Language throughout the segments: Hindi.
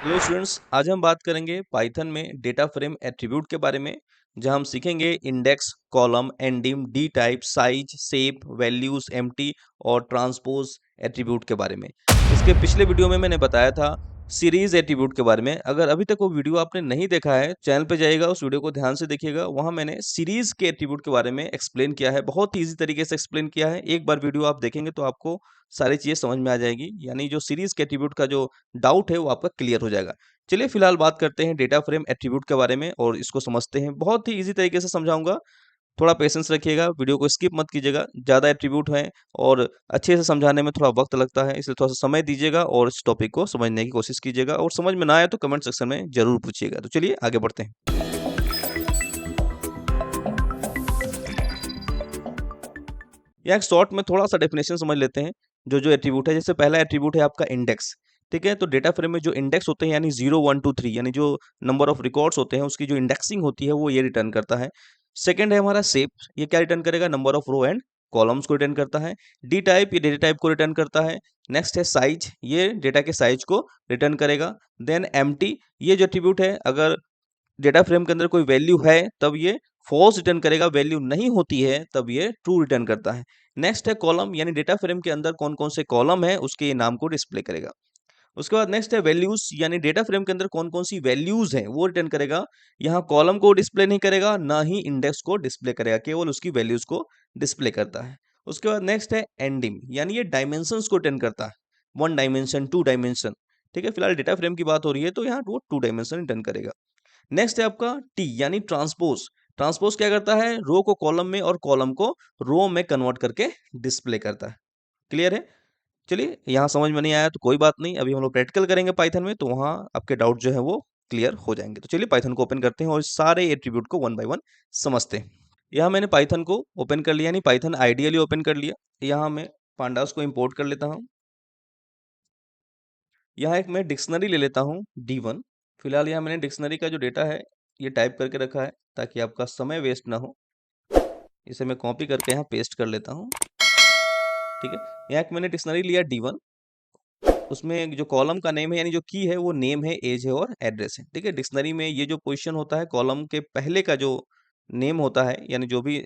हेलो स्टूडेंट्स, आज हम बात करेंगे पाइथन में डेटा फ्रेम एट्रीब्यूट के बारे में, जहां हम सीखेंगे index, column, एंडिम, D type, size, shape, values, empty और ट्रांसपोज एट्रीब्यूट के बारे में। इसके पिछले वीडियो में मैंने बताया था सीरीज एट्रीब्यूट के बारे में। अगर अभी तक वो वीडियो आपने नहीं देखा है, चैनल पे जाइएगा, उस वीडियो को ध्यान से देखिएगा। वहां मैंने सीरीज के एट्रीब्यूट के बारे में एक्सप्लेन किया है, बहुत ही ईजी तरीके से एक्सप्लेन किया है। एक बार वीडियो आप देखेंगे तो आपको सारी चीजें समझ में आ जाएगी, यानी जो सीरीज के एट्रीब्यूट का जो डाउट है वो आपका क्लियर हो जाएगा। चलिए फिलहाल बात करते हैं डेटा फ्रेम एट्रीब्यूट के बारे में और इसको समझते हैं। बहुत ही इजी तरीके से समझाऊंगा, थोड़ा पेशेंस रखिएगा, वीडियो को स्किप मत कीजिएगा। ज़्यादा एट्रीब्यूट हैं और अच्छे से समझाने में थोड़ा वक्त लगता है, इसलिए थोड़ा सा समय दीजिएगा और इस टॉपिक को समझने की कोशिश कीजिएगा। और समझ में ना आए तो कमेंट सेक्शन में जरूर पूछिएगा। तो चलिए आगे बढ़ते हैं। यहाँ एक शॉर्ट में थोड़ा सा डेफिनेशन समझ लेते हैं। जो जो एट्रीब्यूट है, जैसे पहला एट्रीब्यूट है आपका इंडेक्स। ठीक है, तो डेटा फ्रेम में जो इंडेक्स होते हैं यानी 0 1 2 3 यानी जो नंबर ऑफ रिकॉर्ड्स होते हैं उसकी जो इंडेक्सिंग होती है वो ये रिटर्न करता है। सेकंड है हमारा शेप, ये क्या रिटर्न करेगा? Number of row and columns को रिटर्न करता है। डी टाइप, ये डेटा टाइप को रिटर्न करता है। नेक्स्ट है साइज, ये डेटा के साइज को रिटर्न करेगा। देन एम्प्टी, ये जो एट्रीब्यूट है, अगर डेटा फ्रेम के अंदर कोई वैल्यू है तब ये फॉल्स रिटर्न करेगा, वैल्यू नहीं होती है तब ये ट्रू रिटर्न करता है। नेक्स्ट है कॉलम, यानी डेटा फ्रेम के अंदर कौन कौन से कॉलम है उसके नाम को डिस्प्ले करेगा। उसके बाद नेक्स्ट है वैल्यूज, यानी डेटा फ्रेम के अंदर कौन कौन सी वैल्यूज हैं वो रिटर्न करेगा। यहाँ कॉलम को डिस्प्ले नहीं करेगा, ना ही इंडेक्स को डिस्प्ले करेगा, केवल उसकी वैल्यूज को डिस्प्ले करता है। उसके बाद नेक्स्ट है एंडिंग, यानी ये डायमेंशंस को रिटर्न करता है, 1 डायमेंशन, 2 डायमेंशन। ठीक है, फिलहाल डेटा फ्रेम की बात हो रही है तो यहाँ वो 2 डायमेंशन रिटर्न करेगा। नेक्स्ट है आपका टी, यानी ट्रांसपोज। ट्रांसपोज क्या करता है? रो को कॉलम में और कॉलम को रो में कन्वर्ट करके डिस्प्ले करता है। क्लियर है? चलिए, यहाँ समझ में नहीं आया तो कोई बात नहीं, अभी हम लोग प्रैक्टिकल करेंगे पाइथन में, तो वहाँ आपके डाउट जो है वो क्लियर हो जाएंगे। तो चलिए पाइथन को ओपन करते हैं और इस सारे एट्रीब्यूट को वन बाय वन समझते हैं। यहाँ मैंने पाइथन को ओपन कर लिया, यानी पाइथन आइडियली ओपन कर लिया। यहाँ मैं पांडास को इंपोर्ट कर लेता हूँ। यहाँ एक मैं डिक्शनरी ले लेता हूँ D1। फिलहाल यहाँ मैंने डिक्शनरी का जो डेटा है ये टाइप करके रखा है ताकि आपका समय वेस्ट ना हो। इसे मैं कॉपी करके यहाँ पेस्ट कर लेता हूँ। ठीक है, यहाँ एक मैंने डिक्शनरी लिया D1। उसमें जो कॉलम का नेम है यानी जो की है वो नेम है, एज है और एड्रेस है। ठीक है, डिक्शनरी में ये जो पोजीशन होता है, कॉलम के पहले का जो नेम होता है यानी जो भी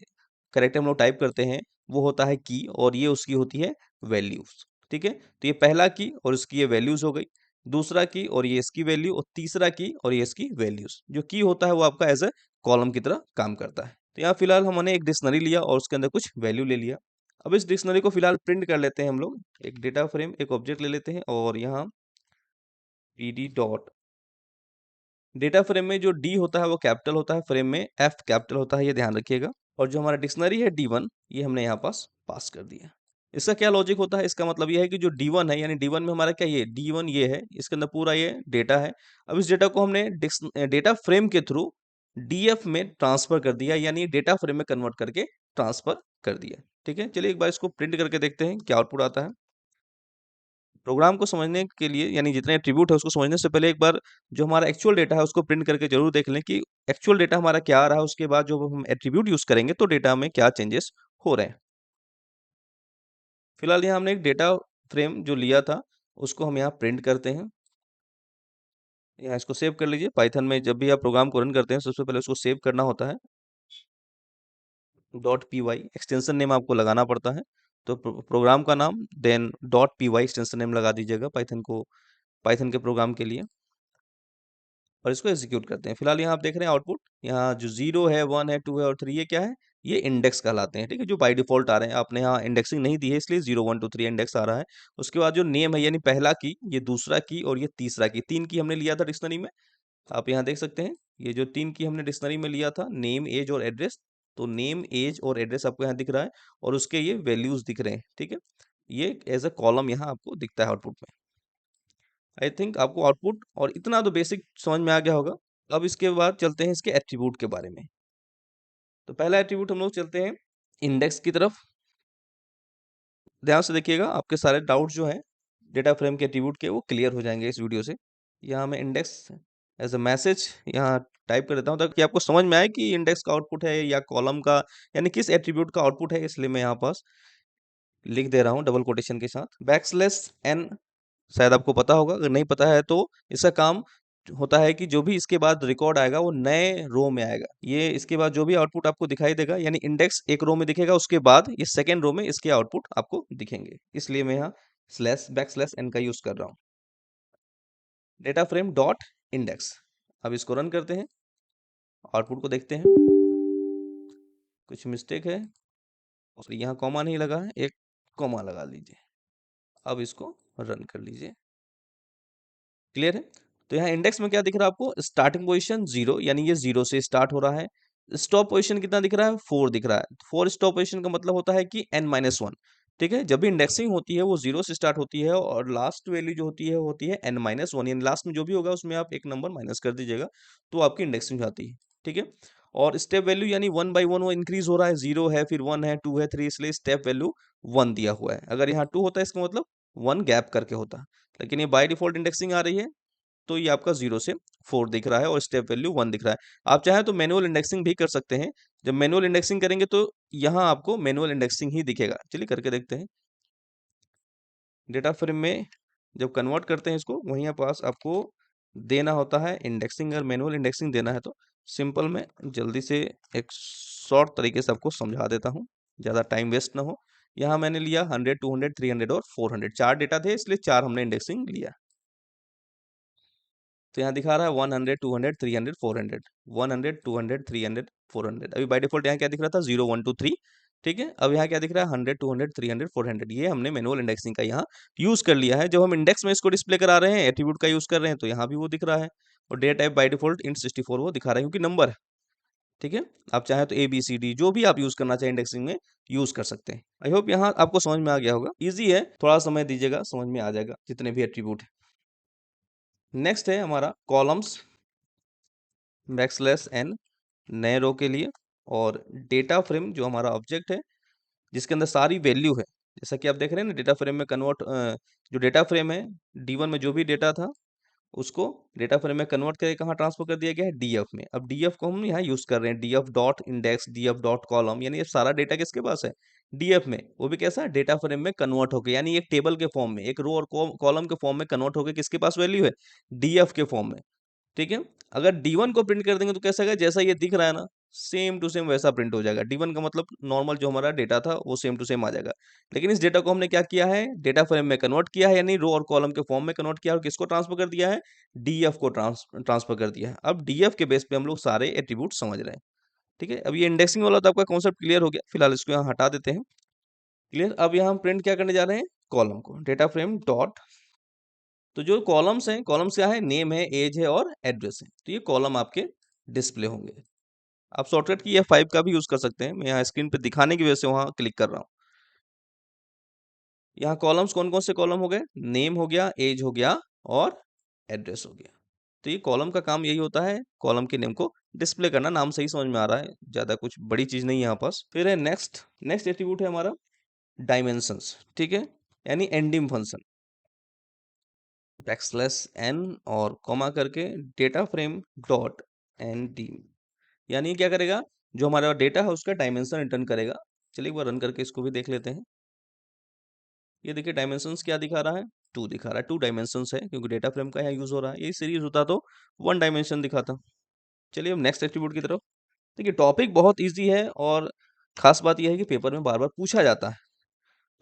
करेक्टर हम लोग टाइप करते हैं वो होता है की, और ये उसकी होती है वैल्यूज। ठीक है, तो ये पहला की और इसकी ये वैल्यूज हो गई, दूसरा की और ये इसकी वैल्यू, और तीसरा की और ये इसकी वैल्यूज। जो की होता है वो आपका एज ए कॉलम की तरह काम करता है। तो यहाँ फिलहाल हमने एक डिक्शनरी लिया और उसके अंदर कुछ वैल्यू ले लिया। अब इस डिक्शनरी को फिलहाल प्रिंट कर लेते हैं हम लोग। एक डेटा फ्रेम, एक ऑब्जेक्ट ले लेते हैं और यहाँ pd डॉट, डेटा फ्रेम में जो डी होता है वो कैपिटल होता है, फ्रेम में एफ कैपिटल होता है, ये ध्यान रखिएगा। और जो हमारा डिक्शनरी है D1, ये हमने यहाँ पास कर दिया। इसका क्या लॉजिक होता है? इसका मतलब ये है कि जो D1 है, यानी D1 में हमारा क्या, ये D1 ये है, इसके अंदर पूरा ये डेटा है। अब इस डेटा को हमने डेटा फ्रेम के थ्रू DF में ट्रांसफर कर दिया, यानी डेटा फ्रेम में कन्वर्ट करके ट्रांसफर कर दिया। ठीक है, चलिए एक बार इसको प्रिंट करके देखते हैं क्या आउटपुट आता है। प्रोग्राम को समझने के लिए, यानी जितने एट्रीब्यूट है उसको समझने से पहले एक बार जो हमारा एक्चुअल डेटा है उसको प्रिंट करके जरूर देख लें कि एक्चुअल डेटा हमारा क्या आ रहा है। उसके बाद जो हम एट्रीब्यूट यूज करेंगे तो डेटा में क्या चेंजेस हो रहे हैं। फिलहाल यहाँ हमने एक डेटा फ्रेम जो लिया था उसको हम यहाँ प्रिंट करते हैं। यहाँ इसको सेव कर लीजिए। पाइथन में जब भी आप प्रोग्राम को रन करते हैं सबसे पहले उसको सेव करना होता है। .py एक्सटेंशन नेम आपको लगाना पड़ता है, तो प्रोग्राम का नाम देन .py एक्सटेंशन नेम लगा दीजिएगा पाइथन के प्रोग्राम के लिए, और इसको एग्जीक्यूट करते हैं। फिलहाल यहाँ आप देख रहे हैं आउटपुट, यहाँ जो 0 है, 1 है, 2 है और 3 ये क्या है? ये इंडेक्स कहलाते हैं। ठीक है, जो बाय डिफॉल्ट आ रहे हैं, आपने यहाँ इंडेक्सिंग नहीं दी है इसलिए 0 1 2 3 इंडेक्स आ रहा है। उसके बाद जो नेम है, यानी पहला की, ये दूसरा की और ये तीसरा की, 3 की हमने लिया था डिक्शनरी में। आप यहाँ देख सकते हैं ये जो 3 की हमने डिक्शनरी में लिया था, नेम, एज और एड्रेस। तो नेम, एज और एड्रेस आपको यहाँ दिख रहा है और उसके ये वैल्यूज दिख रहे हैं। ठीक है, ये एज अ कॉलम यहाँ आपको दिखता है आउटपुट में। आई थिंक आपको आउटपुट और इतना तो बेसिक समझ में आ गया होगा। अब इसके बाद चलते हैं इसके एट्रीब्यूट के बारे में। तो पहला एट्रीब्यूट हम लोग चलते हैं इंडेक्स की तरफ। ध्यान से देखिएगा, आपके सारे डाउट जो हैं डेटा फ्रेम के एट्रीब्यूट के वो क्लियर हो जाएंगे इस वीडियो से। यहाँ मैं इंडेक्स एज अ मैसेज यहाँ टाइप कर देता हूँ ताकि आपको समझ में आए कि इंडेक्स का आउटपुट है या कॉलम का, यानी किस एट्रीब्यूट का आउटपुट है। इसलिए मैं यहाँ पास लिख दे रहा हूँ डबल कोटेशन के साथ, बैकस्लैश n शायद आपको पता होगा, अगर नहीं पता है तो इसका काम होता है कि जो भी इसके बाद रिकॉर्ड आएगा वो नए रो में आएगा। ये इसके बाद जो भी आउटपुट आपको दिखाई देगा, यानी इंडेक्स एक रो में दिखेगा, उसके बाद ये सेकेंड रो में इसके आउटपुट आपको दिखेंगे। इसलिए मैं यहाँ स्लैश बैक स्लैश एन का यूज कर रहा हूँ। Data frame dot index. अब इसको रन करते हैं, आउटपुट को देखते हैं। कुछ मिस्टेक है, और यहाँ कॉमा नहीं लगा है, एक कॉमा लगा लीजिए। अब इसको रन कर लीजिए। क्लियर है? तो यहाँ इंडेक्स में क्या दिख रहा है आपको? स्टार्टिंग पोजीशन 0, यानी ये 0 से स्टार्ट हो रहा है। स्टॉप पोजीशन कितना दिख रहा है? 4 दिख रहा है। 4 स्टॉप पोजीशन का मतलब होता है कि n-1। ठीक है, जब भी इंडेक्सिंग होती है वो 0 से स्टार्ट होती है, और लास्ट वैल्यू जो होती है n-1, यानी लास्ट में जो भी होगा उसमें आप एक नंबर माइनस कर दीजिएगा, तो आपकी इंडेक्सिंग हो जाती है। ठीक है, और स्टेप वैल्यू यानी 1 बाई 1 वो इंक्रीज हो रहा है। 0 है, फिर 1 है, 2 है, 3, इसलिए स्टेप वैल्यू 1 दिया हुआ है। अगर यहाँ 2 होता है इसका मतलब 1 गैप करके होता, लेकिन ये बाय डिफॉल्ट इंडेक्सिंग आ रही है, तो ये आपका 0 से 4 दिख रहा है और स्टेप वैल्यू 1 दिख रहा है। आप चाहें तो मैनुअल इंडेक्सिंग भी कर सकते हैं। जब मैनुअल इंडेक्सिंग करेंगे तो यहाँ आपको मैनुअल इंडेक्सिंग ही दिखेगा। चलिए करके देखते हैं। डेटा फ्रेम में जब कन्वर्ट करते हैं इसको, वहीं पास आपको देना होता है इंडेक्सिंग। अगर मैनुअल इंडेक्सिंग देना है तो सिंपल में जल्दी से एक शॉर्ट तरीके से आपको समझा देता हूँ, ज़्यादा टाइम वेस्ट ना हो। यहाँ मैंने लिया 100, 200, 300 और 400, 4 डेटा थे, इसलिए 4 हमने इंडेक्सिंग लिया। तो यहाँ दिखा रहा है 100, 200, 300, 400, 100, 200, 300, 400। अभी बाय डिफॉल्ट यहाँ क्या दिख रहा था? 0, 1, 2, 3। ठीक है, अब यहाँ क्या दिख रहा है? 100, 200, 300, 400। ये हमने मैनुअल इंडेक्सिंग का यहाँ यूज कर लिया है। जब हम इंडेक्स में इसको डिस्प्ले करा रहे हैं, एट्रीब्यूट का यूज कर रहे हैं, तो यहाँ भी वो दिख रहा है। और data type by default int 64 वो दिखा रहा है, क्योंकि नंबर है। ठीक है, आप चाहें तो ABCD जो भी आप यूज करना चाहें इंडेक्सिंग में यूज कर सकते हैं। आई होप यहाँ आपको समझ में आ गया होगा। ईजी है, थोड़ा समय दीजिएगा, समझ में आ जाएगा जितने भी एट्रीब्यूट है। नेक्स्ट है हमारा कॉलम्स बैकस्लैश n नए रो के लिए, और डेटा फ्रेम जो हमारा ऑब्जेक्ट है जिसके अंदर सारी वैल्यू है। जैसा कि आप देख रहे हैं ना, डेटा फ्रेम में कन्वर्ट, जो डेटा फ्रेम है D1 में जो भी डेटा था उसको डेटा फ्रेम में कन्वर्ट करके कहाँ ट्रांसफर कर दिया गया है? DF में। अब DF को हम यहाँ यूज कर रहे हैं, DF dot index, DF dot column, यानी ये सारा डेटा किसके पास है? DF में। वो भी कैसा? डेटा फ्रेम में कन्वर्ट होकर, यानी एक टेबल के फॉर्म में, एक रो और कॉलम के फॉर्म में कन्वर्ट होकर किसके पास वैल्यू है? DF के फॉर्म में। ठीक है, अगर D1 को प्रिंट कर देंगे तो कैसा आएगा? जैसा ये दिख रहा है ना, सेम टू सेम वैसा प्रिंट हो जाएगा। D1 का मतलब नॉर्मल जो हमारा डेटा था वो सेम टू सेम आ जाएगा। लेकिन इस डेटा को हमने क्या किया है? डेटा फ्रेम में कन्वर्ट किया है, यानी रो और कॉलम के फॉर्म में कन्वर्ट किया है, और किसको ट्रांसफर कर दिया है? DF को ट्रांसफर कर दिया है। अब DF के बेस पे हम लोग सारे एट्रीब्यूट समझ रहे हैं। ठीक है, अब ये इंडेक्सिंग वाला तो आपका कॉन्सेप्ट क्लियर हो गया। फिलहाल इसको यहाँ हटा देते हैं। क्लियर। अब यहाँ हम प्रिंट क्या करने जा रहे हैं? कॉलम को। डेटा फ्रेम डॉट, तो जो कॉलम्स हैं, कॉलम्स क्या है? नेम है, एज है और एड्रेस है। तो ये कॉलम आपके डिस्प्ले होंगे। आप शॉर्टकट की F5 का भी यूज कर सकते हैं। मैं यहाँ स्क्रीन पे दिखाने की वजह से वहाँ क्लिक कर रहा हूँ। यहाँ कॉलम्स कौन कौन से कॉलम हो गए? नेम हो गया, एज हो गया और एड्रेस हो गया। तो ये कॉलम का काम यही होता है, कॉलम के नेम को डिस्प्ले करना। नाम सही समझ में आ रहा है, ज्यादा कुछ बड़ी चीज नहीं है यहाँ पास। फिर है नेक्स्ट, नेक्स्ट एट्रीब्यूट है हमारा डायमेंशंस। ठीक है, यानी एंडिंग फंक्शन। बैकस्लैश n और कॉमा करके डेटा फ्रेम डॉट एंड, यानी क्या करेगा? जो हमारा डेटा है उसका डायमेंशन रिटर्न करेगा। चलिए एक बार रन करके इसको भी देख लेते हैं। ये देखिए डायमेंशंस क्या दिखा रहा है? 2 दिखा रहा है। 2 डायमेंशंस है, क्योंकि डेटा फ्रेम का यहाँ यूज हो रहा है। ये सीरीज होता तो 1 डायमेंशन दिखाता। चलिए अब नेक्स्ट एट्रीब्यूट की तरफ। देखिए टॉपिक बहुत ईजी है, और खास बात यह है कि पेपर में बार बार पूछा जाता है।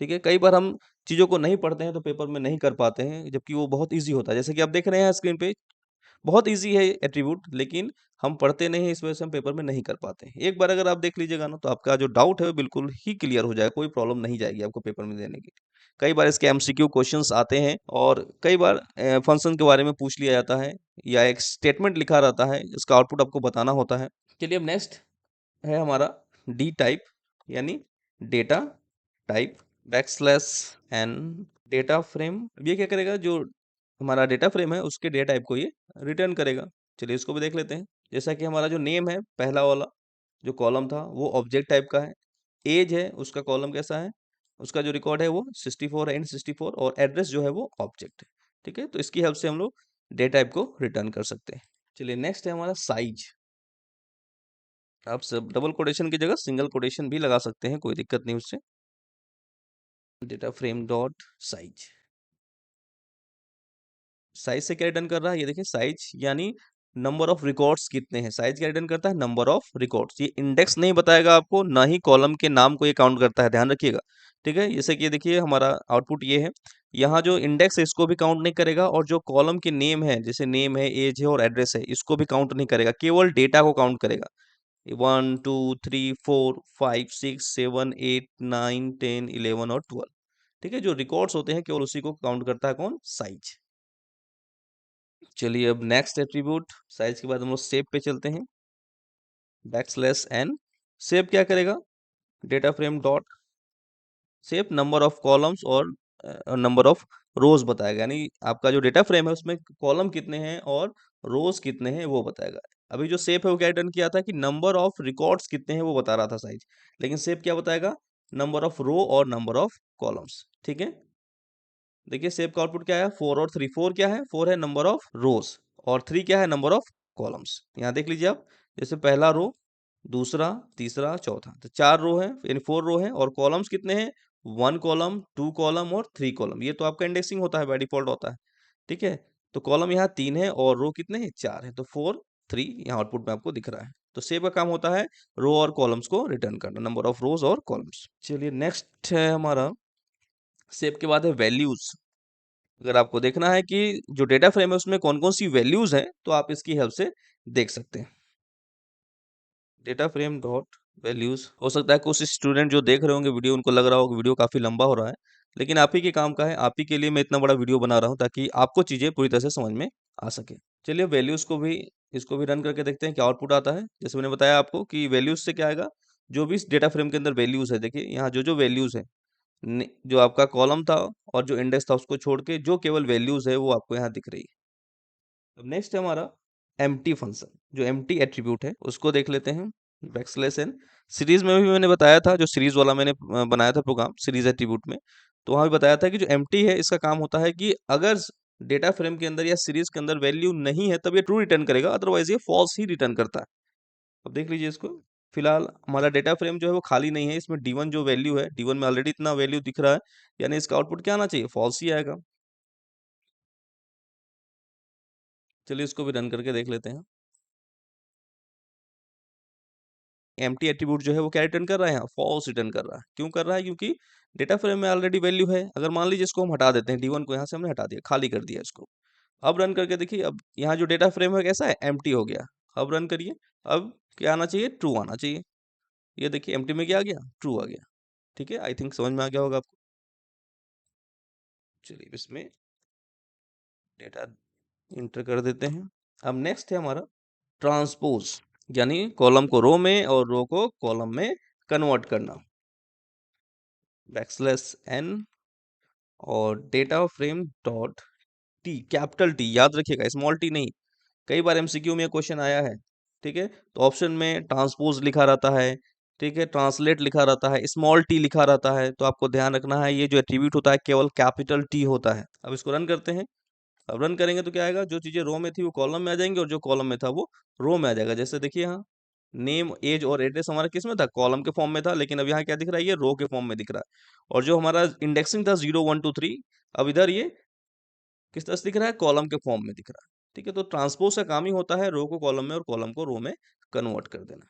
ठीक है, कई बार हम चीज़ों को नहीं पढ़ते हैं तो पेपर में नहीं कर पाते हैं, जबकि वो बहुत ईजी होता है। जैसे कि आप देख रहे हैं स्क्रीन पे, बहुत ईजी है एट्रीब्यूट, लेकिन हम पढ़ते नहीं हैं, इस वजह से हम पेपर में नहीं कर पाते हैं। एक बार अगर आप देख लीजिएगा ना, तो आपका जो डाउट है वो बिल्कुल ही क्लियर हो जाएगा। कोई प्रॉब्लम नहीं जाएगी आपको पेपर में देने की। कई बार इसके MCQ क्वेश्चंस आते हैं, और कई बार फंक्शन के बारे में पूछ लिया जाता है, या एक स्टेटमेंट लिखा रहता है, इसका आउटपुट आपको बताना होता है। चलिए अब नेक्स्ट है हमारा D टाइप, यानी data type backslash n data frame. ये क्या करेगा? जो हमारा डेटा फ्रेम है उसके डेटा टाइप को ये रिटर्न करेगा। चलिए इसको भी देख लेते हैं। जैसा कि हमारा जो नेम है पहला वाला जो कॉलम था वो ऑब्जेक्ट टाइप का है। एज है उसका कॉलम कैसा है? उसका जो रिकॉर्ड है वो 64 है, int 64, और एड्रेस जो है वो ऑब्जेक्ट है। ठीक है, तो इसकी हेल्प से हम लोग डेटा टाइप को रिटर्न कर सकते हैं। चलिए नेक्स्ट है हमारा साइज। आप सब डबल कोटेशन की जगह सिंगल कोटेशन भी लगा सकते हैं, कोई दिक्कत नहीं उससे। Data frame dot size, size से क्या रिटर्न कर रहा है, ये देखिए साइज यानी नंबर ऑफ रिकॉर्ड्स कितने हैं। साइज क्या रिटर्न करता है, नंबर ऑफ रिकॉर्ड्स। ये इंडेक्स नहीं बताएगा आपको, ना ही कॉलम के नाम को ये काउंट करता है, ध्यान रखिएगा। ठीक है, जैसे कि ये देखिए हमारा आउटपुट ये है, यहाँ जो इंडेक्स है इसको भी काउंट नहीं करेगा, और जो कॉलम के नेम है, जैसे नेम है, एज है और एड्रेस है, इसको भी काउंट नहीं करेगा, केवल डेटा को काउंट करेगा। 1 2 3 4 5 6 7 8 9 10 11 और 12। ठीक है, जो रिकॉर्ड्स होते हैं केवल उसी को काउंट करता है कौन, साइज। चलिए अब नेक्स्ट एट्रीब्यूट, साइज के बाद हम लोग शेप पे चलते हैं। बैकस्लैश n, शेप क्या करेगा, data frame dot shape number of columns और नंबर ऑफ रोज बताएगा, यानी आपका जो डेटा फ्रेम है उसमें कॉलम कितने हैं और रोज कितने हैं वो बताएगा। अभी जो शेप है वो क्या रिटर्न किया था कि नंबर ऑफ रिकॉर्ड्स कितने हैं वो बता रहा था साइज, लेकिन शेप क्या बताएगा, नंबर ऑफ रो और नंबर ऑफ कॉलम्स। ठीक है, देखिए शेप का आउटपुट क्या है, 4 और 3। 4 क्या है, 4 है नंबर ऑफ रोज, और 3 क्या है, नंबर ऑफ कॉलम्स। यहाँ देख लीजिए आप, जैसे पहला रो, दूसरा, तीसरा, चौथा, तो 4 रो है, यानी 4 रो है, और कॉलम्स कितने हैं, 1 कॉलम, 2 कॉलम और 3 कॉलम। ये तो आपका इंडेक्सिंग होता है, बाय डिफॉल्ट होता है। ठीक है, तो कॉलम यहाँ 3 है और रो कितने हैं, 4 है, तो 4 3 यहाँ आउटपुट में आपको दिख रहा है। तो शेप का काम होता है रो और कॉलम्स को रिटर्न करना, नंबर ऑफ रोज और कॉलम्स। चलिए नेक्स्ट है हमारा, शेप के बाद है वैल्यूज। अगर आपको देखना है कि जो डेटा फ्रेम है उसमें कौन कौन सी वैल्यूज हैं, तो आप इसकी हेल्प से देख सकते हैं। डेटा फ्रेम डॉट वैल्यूज, हो सकता है कुछ स्टूडेंट जो देख रहे होंगे वीडियो, उनको लग रहा होगा वीडियो काफी लंबा हो रहा है, लेकिन आप ही के काम का है, आप ही के लिए मैं इतना बड़ा वीडियो बना रहा हूँ ताकि आपको चीजें पूरी तरह से समझ में आ सके। चलिए वैल्यूज को भी, इसको भी रन करके देखते हैं क्या आउटपुट आता है। जैसे मैंने बताया आपको कि वैल्यूज से क्या आएगा, जो भी इस डेटा फ्रेम के अंदर वैल्यूज है, देखिए यहाँ जो जो वैल्यूज है, जो आपका कॉलम था और जो इंडेक्स था उसको छोड़ के जो केवल वैल्यूज है वो आपको यहाँ दिख रही है। अब नेक्स्ट है हमारा एम्प्टी फंक्शन, जो एम्प्टी एट्रीब्यूट है उसको देख लेते हैं। बैकस्लैश n, सीरीज में भी मैंने बताया था, जो सीरीज वाला मैंने बनाया था प्रोग्राम सीरीज एट्रीब्यूट में, तो वहां भी बताया था कि जो एम्प्टी है इसका काम होता है कि अगर डेटा फ्रेम के अंदर या सीरीज के अंदर वैल्यू नहीं है तब ये ट्रू रिटर्न करेगा, अदरवाइज ये फॉल्स ही रिटर्न करता है। अब देख लीजिए इसको, फिलहाल हमारा डेटा फ्रेम जो है वो खाली नहीं है, इसमें D1 जो वैल्यू है, D1 में ऑलरेडी इतना वैल्यू दिख रहा है, यानी इसका आउटपुट क्या आना चाहिए, फॉल्स ही आएगा। चलिए इसको भी रन करके देख लेते हैं। एम्प्टी एट्रीब्यूट जो है वो क्या रिटर्न कर रहा है, यहाँ फॉल्स रिटर्न कर रहा है। क्यों कर रहा है, क्योंकि डेटा फ्रेम में ऑलरेडी वैल्यू है। अगर मान लीजिए इसको हम हटा देते हैं, D1 को यहाँ से हमने हटा दिया, खाली कर दिया इसको, अब रन करके देखिए, अब यहाँ जो डेटा फ्रेम है कैसा है, एम्प्टी हो गया। अब रन करिए, अब क्या आना चाहिए, ट्रू आना चाहिए। ये देखिए एम्प्टी में क्या आ गया, ट्रू आ गया। ठीक है, आई थिंक समझ में आ गया होगा आपको। चलिए इसमें डेटा इंटर कर देते हैं। अब नेक्स्ट है हमारा ट्रांसपोज, यानी कॉलम को रो में और रो को कॉलम में कन्वर्ट करना। बैकस्लैश n और data frame dot T, capital T याद रखिएगा, स्मॉल टी नहीं। कई बार एमसीक्यू में क्वेश्चन आया है। ठीक है, तो ऑप्शन में ट्रांसपोज लिखा रहता है, ठीक है, ट्रांसलेट लिखा रहता है, स्मॉल टी लिखा रहता है, तो आपको ध्यान रखना है ये जो एट्रीब्यूट होता है केवल कैपिटल टी होता है। अब इसको रन करते हैं। अब रन करेंगे तो क्या आएगा, जो चीजें रो में थी वो कॉलम में आ जाएंगी और जो कॉलम में था वो रो में आ जाएगा। जैसे देखिए यहाँ नेम, एज और एड्रेस हमारा किस में था, कॉलम के फॉर्म में था, लेकिन अब यहाँ क्या दिख रहा है, ये रो के फॉर्म में दिख रहा है। और जो हमारा इंडेक्सिंग था 0 1 2 3, अब इधर ये किस तरह से दिख रहा है, कॉलम के फॉर्म में दिख रहा है। ठीक है, तो ट्रांसपोज का काम ही होता है रो को कॉलम में और कॉलम को रो में कन्वर्ट कर देना।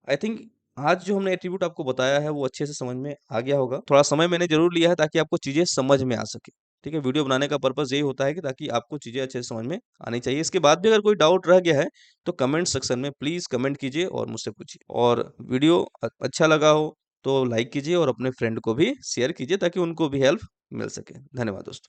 आई थिंक आज जो हमने एट्रीब्यूट आपको बताया है वो अच्छे से समझ में आ गया होगा। थोड़ा समय मैंने जरूर लिया है ताकि आपको चीजें समझ में आ सके। ठीक है, वीडियो बनाने का पर्पस यही होता है कि ताकि आपको चीजें अच्छे से समझ में आनी चाहिए। इसके बाद भी अगर कोई डाउट रह गया है तो कमेंट सेक्शन में प्लीज कमेंट कीजिए और मुझसे पूछिए। और वीडियो अच्छा लगा हो तो लाइक कीजिए और अपने फ्रेंड को भी शेयर कीजिए ताकि उनको भी हेल्प मिल सके। धन्यवाद दोस्तों।